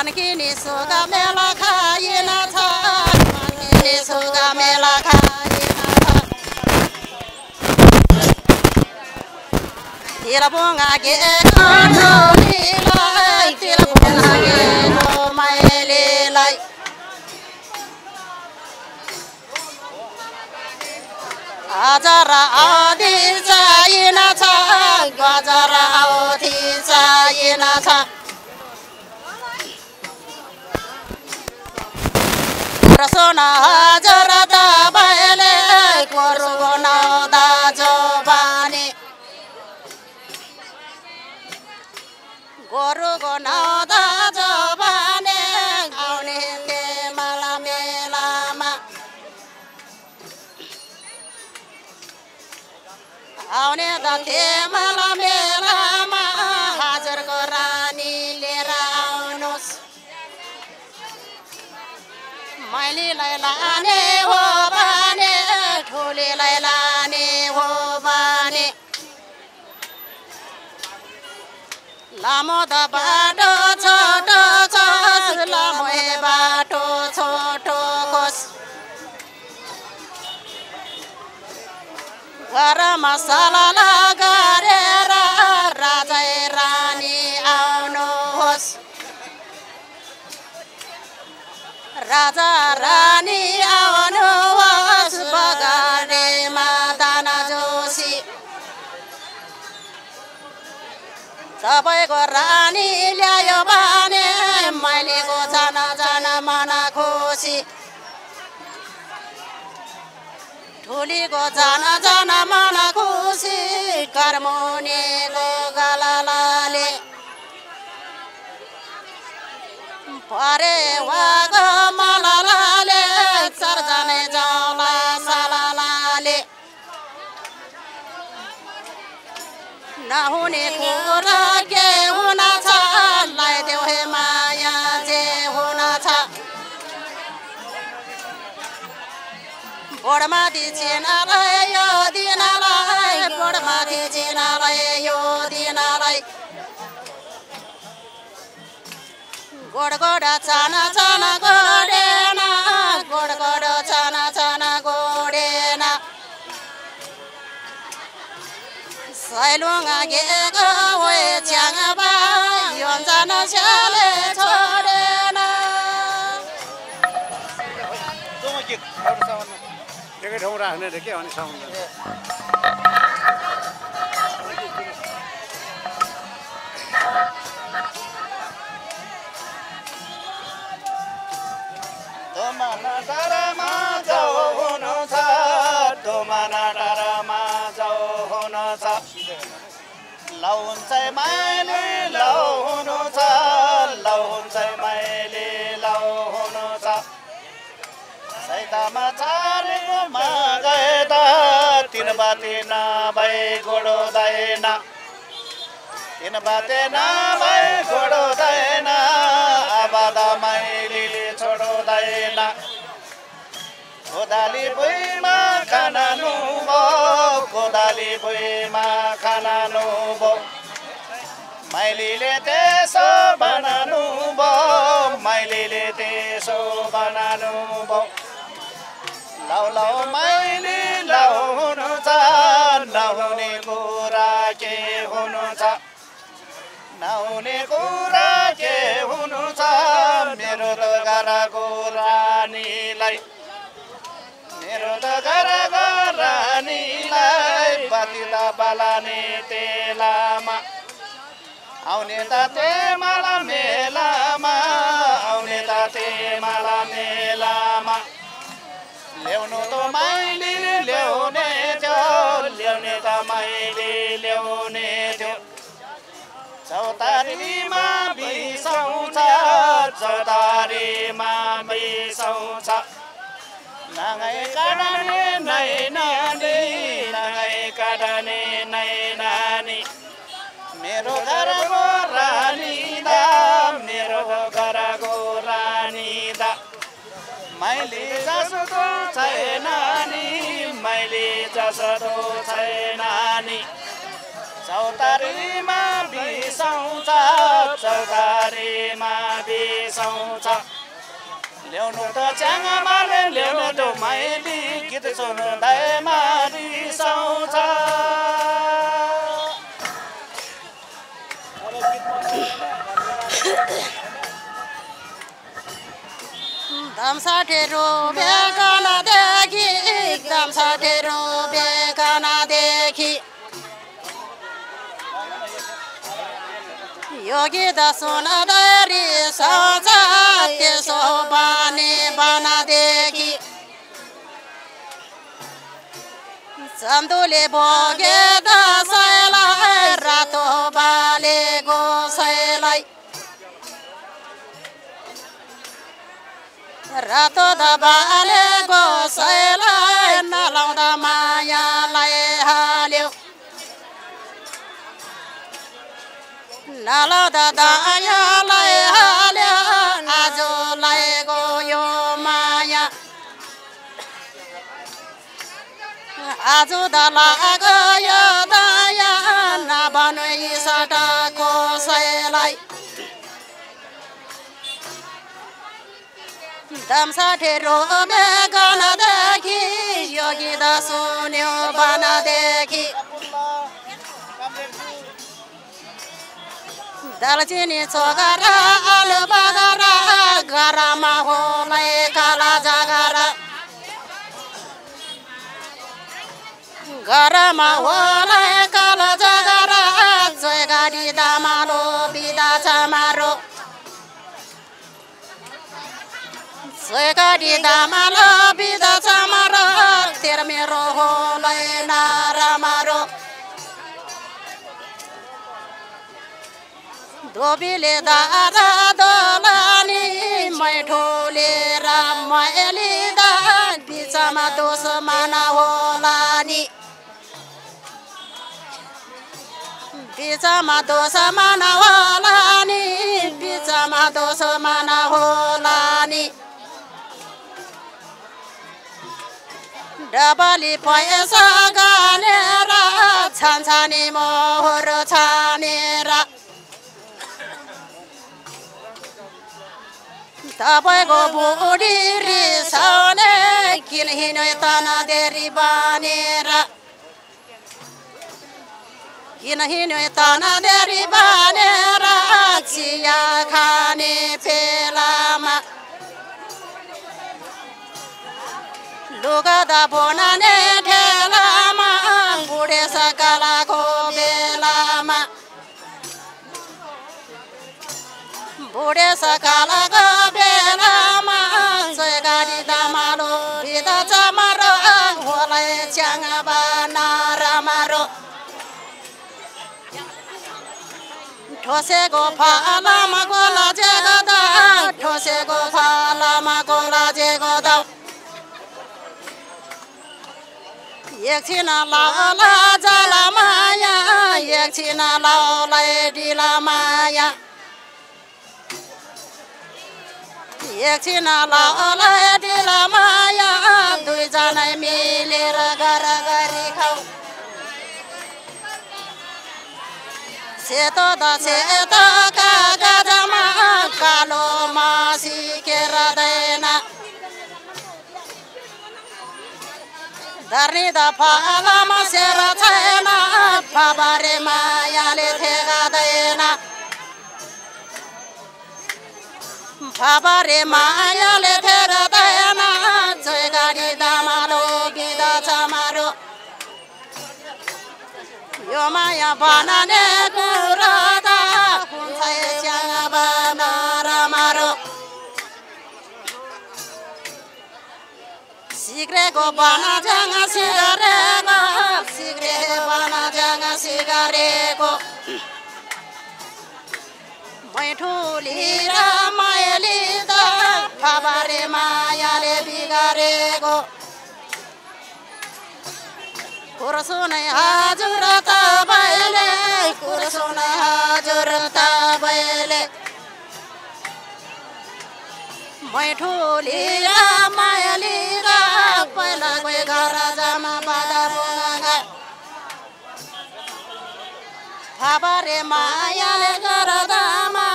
Mankini suga mela khayina tha mankini suga mela khayina tha Tirabunga ge no nilai tirabunga ge no maile lai Ajara adi chayina tha gajara adi chayina tha Rasona ajara da baile korona da jobani Goru gona da jobani aune te mala melama aune da te mala melama hajar gorani lera aunus Maili lailane ho bane thuli lailane ho bane Lamo da bato choto chos lamo e bato choto kos Gara masala lagare raja rani auno hos Raja rani auno hos bagare madana joshi Sabaiको रानी ल्यायो भने मैलेको जाना जाना मना खुसी ठुलीको जाना जाना मना खुसी कर्मुनीको गलालाले परे वाको मलालाले चर्जने जाउला सलालाले नहुने कुरा के हुन छ लाइदेऊ हे माया जे हुन छ गोडमाथि चिनालाई यो दिनलाई गोडमाथि चिनालाई यो दिनलाई गोड गोड चाना चाना गोडेना गोड गोड चाना चाना गोडेना Sailunga gego we changa ba yonjana chale chorena Toma git aur sawan dege ठाउँ राख्ने रे के अनि sound Domana darama jau huno cha domana darama jau huno cha laun chai maile lau huno cha laun chai maile lau huno cha saita ma chare ma gaeda tin bate na bai godo daina tin bate na bai godo daina abada maile chodo daina Kodali buima kana nubo kodali buima kana nubo Mailile teso bananubo mailile teso bananubo Lau lau maili lau hunu cha nahune kura ke hunu cha nahune kura ke hunu cha mero to gara gorani lai Mero to gara gorani lai batila balane telama Aune ta te mala melama aune ta te mala melama Leono to maili leone jo leone ta maili leone jo Chautari ma bisaucha chautari ma bisaucha Nangai kadane nai nani nangai kadane nai nani Mero gara gorani da mero gara gorani da Maili jaso to chainani maili jaso to chainani Chautari ma bisaucha चौतारीमा बिसाउँछ ल्याउनु त च्याङमाले ल्याउनु त माइली गीत सुन्दैमा बिसाउँछ धमसाठी रुबेकन देखि धमसाठी रुबेकन देखि यो गीत सुन्दै सोच त्यसो बानी बनदेखि चन्दुले भोगे दसैँलाई रातो बाले गोसैलाई रातो दबाले गोसैलाई नलाउँदा मायालाई हाल्यो नलाउँदा दयालाई हाल्यो आजलाई गयो माया आज दला गयो दया नभनु सटको सैलाई धमसाठी रुबेकन देखि यो गीत सुन्यो बनदेखि दालचिनी छोगरा आलु बगरा गरमा होलै काला जगरा गरमा होलै काला जगरा जोइ गाडी दामालो बिदा चमारो जोइ गाडी दामालो बिदा चमारो तेर मेरो होलै नारामारो धोबीले दादा दोलानी मैठोले रामैली दा बिचमा दोष माना होला नि बिचमा दोष माना होला नि बिचमा दोष माना होला नि डबली पैसा गानेर छान्छानी मोहर छानेर तपाईँको बुढी रिसाउने किन हिँड्यो तना देरी बानेर किन हिँड्यो तना देरी बानेर चिया खाने पेलामा लुगा दा बनाने ठेलामा बुढे सकालाको बेलामा बुढे सकालाको बेलामा जोइ गाडी दामालो बिदा चमारो होलै च्याङबा नारामारो ठोसेको फालामा गोला जेगदा ठोसेको फालामा गोला जेगदा एकछिन लाउला जाला माया एकछिन लाउलै ढिला माया एकछिन लाउलै ढिला माया दुईजना मिलेर गरी खाऊ सेतो द सेतो कागजमा कालो मासी केर्दैन धर्नी द फालामा सेर छैन फाबारे मायाले ठेगादैन फाबारे मायाले ठेगादैन जोइ गाडी दामालो बिदा चमारो यो माया बनाने कुरा त हुन्छ च्याङबा नारामारो सिग्रेको बना च्याङ सिगारेको सिग्रे बना च्याङ सिगारेको मैठुली र मायाली त फाबारे मायाले बिगारेको कुर्सुनै हजुर तपाईँले कुर्सुनै हजुर तपाईँले मैठुली र मायाली र पहिला गए घर जामा बाधा बोगा फाबारे मायाले गर्दामा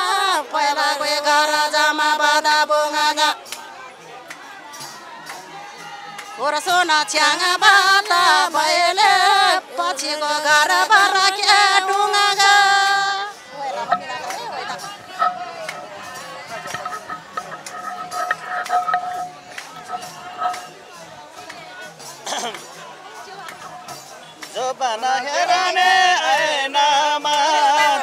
सोना च्याङ बाता भैले पछिको घर बरके डुङ्गा जोबाना हेराने ऐनामा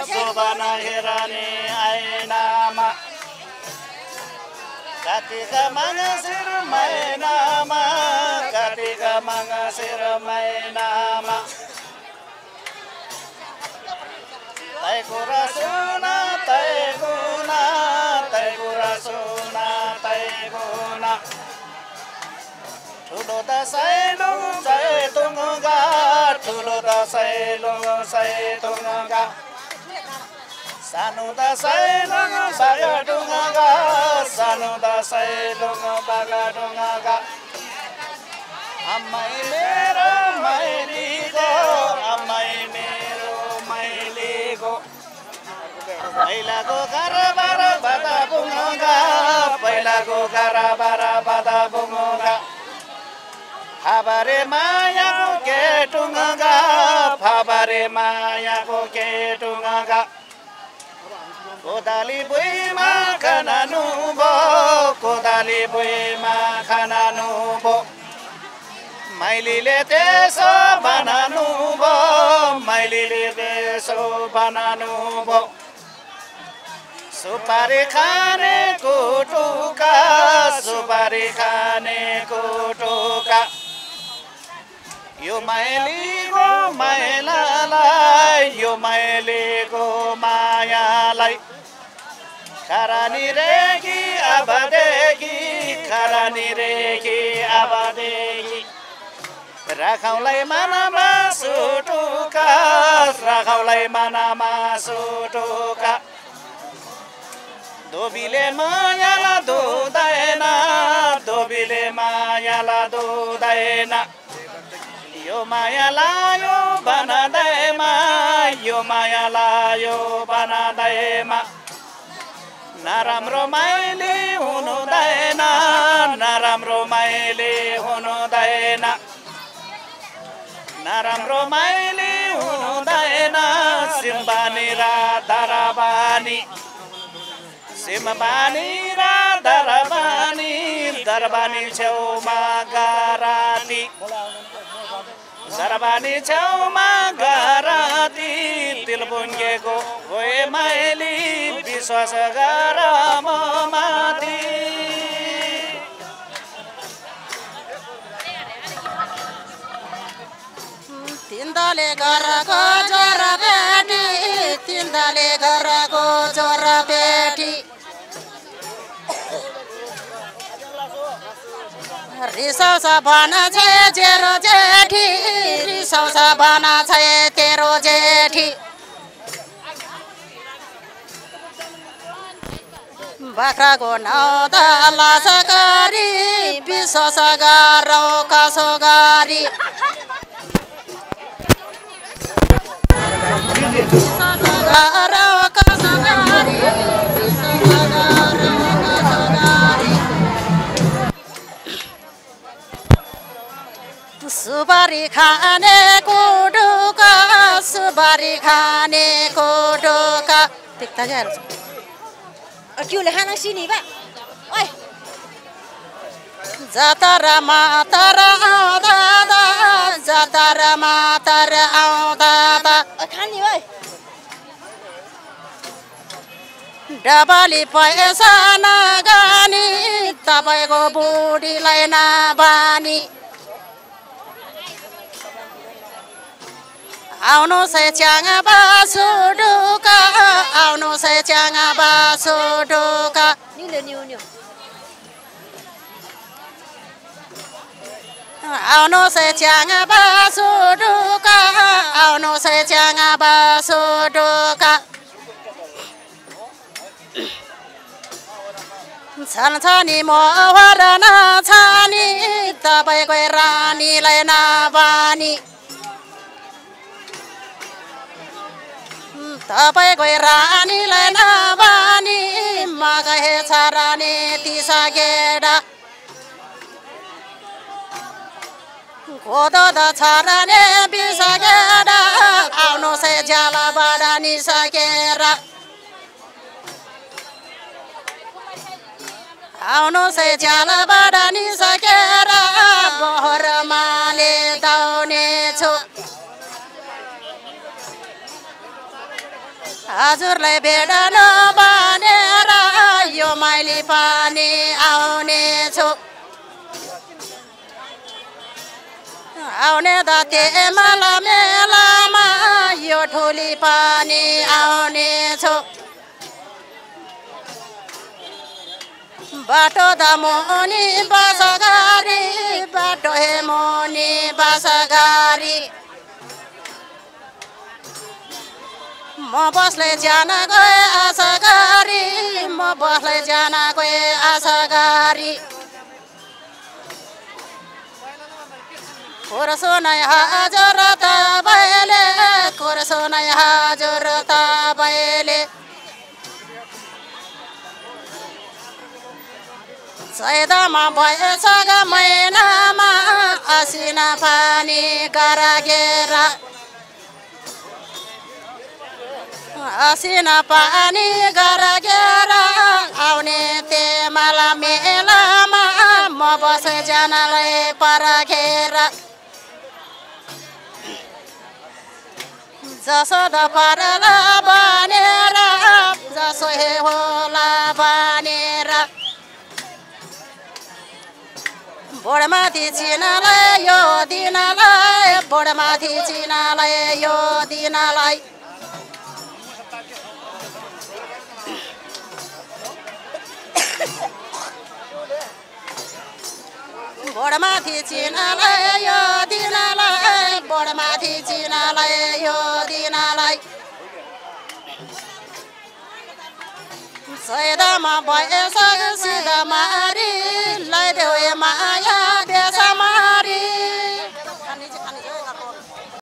जोबाना हेराने ऐनामा काटिका मङ्सिर महिनामा काटिका मङ्सिर महिनामा तै कुरा सुना तै गुना तै कुरा सुना तै गुना ठुलो दसैँलो सैतुङ्गा ठुलो दसैँलो सैतुङ्गा सानो दसैँलो बागडुङ्गा सानो दसैँलो बागडुङ्गा अम्मै मेरो मैलीको अम्मै मेरो मैलीको पहिलाको घरबार बादा बुङ्गा पहिलाको घरबार बादा बुङ्गा फाबारे मायाको केटुङ्गा फाबारे मायाको केटुङ्गा कोदाली बुइमा खानानु भो कोदाली बुइमा खानानु भो मैलीले त्यसो बनानु भो मैलीले त्यसो बनानु भो सुपारी खाने कुटुका सुपारी खाने कुटुका यो मैलीको मायालाई यो मैलीको मायालाई खरानी रेखी अबदेखि खरानी रेखी अबदेखि राखौँलाई मनमा सुटुका राखौँलाई मनमा सुटुका धोबीले मायाला धुँदैन धोबीले मायाला धुँदैन यो माया लायो बनादैमा यो माया लायो बनादैमा नराम्रो माइली हुनुहुँदैन नराम्रो माइली हुनुहुँदैन नराम्रो माइली हुनुहुँदैन सिम्बानी र दरबानी सिम्बानी र दरबानी दरबानी छेउमा गराती दरबानी छेउमा गराती तिलबुङ्गेको गए माइली विश्वास गर म माथि तिनले घरको जोर बेटी तिनले घरको जोर बेटी रिसाउँछ भन छे जेरो जेठी रिसाउँछ भन छे तेरो जेठी बाख्राको नौध लास गरी विश्वास गरौ कसो गरी गरौ कसो गरी सुपारी खाने कुडुका सुपारी खाने कुडुका टिक्ता गएर क्यों खाना सिनी बा ओए जातरा मातरा आउँदा जातरा मातरा आउँदा खानी ओए डबली पैसा नगानी तपाईँको बुढीलाई नबानी आउनु से च्याङ बासु ढुका आउनु से च्याङ बासु ढुका न्यू आउनु से च्याङ बासु ढुका आउनु से च्याङ बासु ढुका छन् मोहर नछानी तपाईँको रानीलाई नबानी तपाईँको रानीलाई नबानी मगेछ रानी तिसा गेडा कोदो द छरने बिसकेर आउनु से ज्यालाबाट निसकेर आउनु से ज्यालाबाट निसकेर बहरमाले दाउने छु हजुरलाई भेट्न भनेर यो माइली पानी आउने छु आउने दते मला मेलामा यो ठुली पानी आउने छु बाटो द मुनि बसगारी बाटो हे मुनि बसगारी म बसले जान गए आशा गरी म बसले जान गए आशा गरी कुर्सो नै हजुर तपाईँले कुर्सो नै हजुर तपाईँले चैतमा भएछ महिनामा असिना पानी गरागेर असिना पानी गरागेर आउने ते मला मेलामा म बस जानलाई परखेर जसो द परला बनेर जसो हे होला बनेर बोडमाथि चिनालाई यो दिनलाई बोडमाथि चिनालाई यो दिनलाई बोडमाथि चिनालाई यो दिनलाई बोडमाथि चिनालाई यो दिनलाई चैतमा भएछ